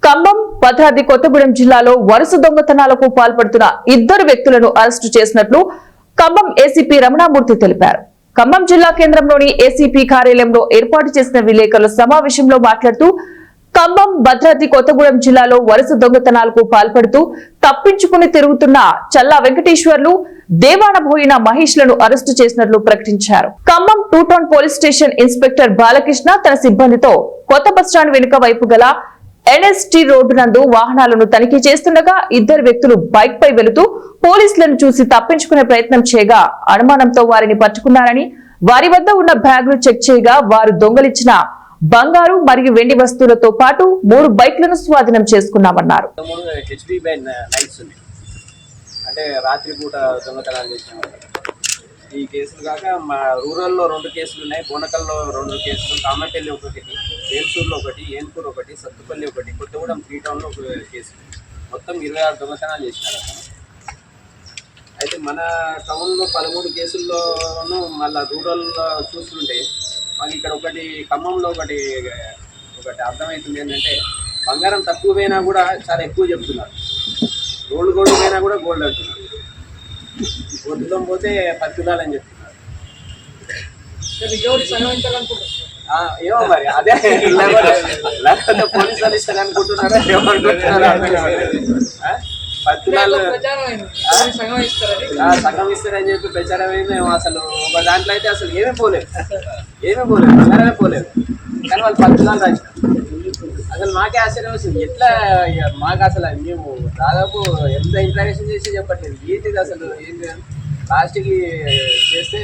ఖమ్మం, భద్రాద్రి కొత్తగూడెం జిల్లాలో వరుస దొంగతనాలకు పాల్పడుతున్న ఇద్దరు వ్యక్తులను అరెస్టు చేసినట్లు ఖమ్మం ఏసీపీ రమణమూర్తి తెలిపారు. ఖమ్మం జిల్లా కేంద్రంలోని ఏసీపీ కార్యాలయంలో ఏర్పాటు చేసిన విలేకరుల సమావేశంలో మాట్లాడుతూ ఖమ్మం, భద్రాద్రి కొత్తగూడెం జిల్లాలో వరుస దొంగతనాలకు పాల్పడుతూ తప్పించుకుని తిరుగుతున్న చల్లా వెంకటేశ్వర్లు, దేవానబోయిన మహేష్ లను అరెస్టు చేసినట్లు ప్రకటించారు. Khammam 2 town police station inspector Balakrishna తన సిబ్బందితో కొత్త బస్టాండ్ వెనుక వైపు గల ఎన్ఎస్టీ రోడ్డు నందు వాహనాలను తనిఖీ చేస్తుండగా ఇద్దరు వ్యక్తులు బైక్ పై వెళుతూ పోలీసులను చూసి తప్పించుకునే ప్రయత్నం చేయగా అనుమానంతో వారిని పట్టుకున్నారని, వారి వద్ద ఉన్న బ్యాగులు చెక్ చేయగా వారు దొంగలిచ్చిన బంగారు మరియు వెండి వస్తువులతో పాటు 3 బైక్లను స్వాధీనం చేసుకున్నామన్నారు. అంటే రాత్రి పూట దొంగతనాలు చేసినాం. ఈ కేసులు కాక మా రూరల్లో 2 కేసులు ఉన్నాయి. బోనకల్లో 2 కేసులు, కామపల్లి ఒకటి, వేల్సూరులో ఒకటి, ఏన్పూర్ ఒకటి, సత్తుపల్లి ఒకటి, కొత్తగూడెం 3 టౌన్లో ఒక కేసు. మొత్తం 26 దొంగతనాలు చేసినారు. అయితే మన టౌన్లో 13 కేసుల్లోనూ మళ్ళీ రూరల్లో చూస్తుంటే మాకు ఇక్కడ ఒకటి ఖమ్మంలో ఒకటి అర్థమవుతుంది ఏంటంటే బంగారం తక్కువ పోయినా కూడా చాలా ఎక్కువ చెప్తున్నారు. గోల్డ్ పోయినా కూడా గోల్డ్ అంటున్నారు. గొంతులం పోతే 10 తులాలు అని చెప్తున్నారు. ఏమో మరి అదే లేకపోతే పోలీసు వాళ్ళు ఇస్తారు అనుకుంటున్నారా, ఏమనుకుంటున్నారా? 10 తులాలు సగం ఇస్తారని చెప్పి ప్రచారం అయింది. అసలు ఒక దాంట్లో అయితే అసలు ఏమీ పోలేదు, బంగారమే పోలేదు. కానీ వాళ్ళు 10 తులాలు రాసినారు. అసలు మాకే ఆశ్చర్యం వస్తుంది. ఎట్లా మాకు అసలు మేము దాదాపు ఎంత ఇంట్రాక్షన్ చేసి చెప్పట్లేదు. ఏంటిది అసలు ఏంటి లాస్ట్కి చేస్తే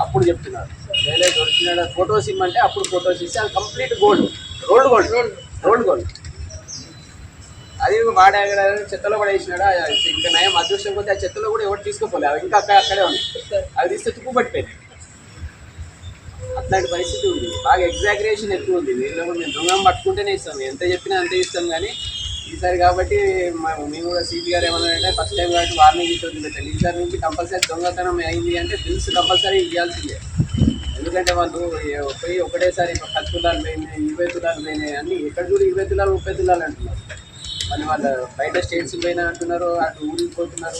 అప్పుడు చెప్తున్నారు వేరే దొరికినాడు. ఫొటోస్ ఇమ్మంటే అప్పుడు ఫొటోస్ ఇస్తే అది కంప్లీట్ రోల్డ్ గోల్డ్. అది వాడే చెత్తలో కూడా వేసినాడు. ఇంకా నయం అదృష్టం పోతే ఆ చెత్తలో కూడా ఎవరు తీసుకోపోలేదు. అవి ఇంకా అక్కడే ఉన్నాయి. అవి తీస్తే తుప్పు పట్టిపోయింది. అట్లాంటి పరిస్థితి ఉంది. బాగా ఎగ్జాగరేషన్ ఎక్కువ ఉంది. వీళ్ళు కూడా మేము దొంగం పట్టుకుంటేనే ఇస్తాం, ఎంత చెప్పినా అంతే ఇస్తాం. కానీ ఈసారి కాబట్టి మేము కూడా సిపి గారు ఏమన్నారంటే ఫస్ట్ టైం కాబట్టి వార్నింగ్ ఇస్తుంది పెట్టండి. ఈసారి నుంచి కంపల్సరీ దొంగతనం అయింది అంటే బిల్స్ కంపల్సరీ ఇవ్వాల్సిందే. ఎందుకంటే వాళ్ళు పోయి ఒకటేసారి 10 తులాలు పోయినాయి, 20 తులాలు పోయినాయి అన్నీ. ఎక్కడ కూడా 20 తులాలు 30 తులాలు అంటున్నారు. మళ్ళీ వాళ్ళు బయట స్టేట్స్ పోయినా అంటున్నారు, అటు ఊరికి పోతున్నారు.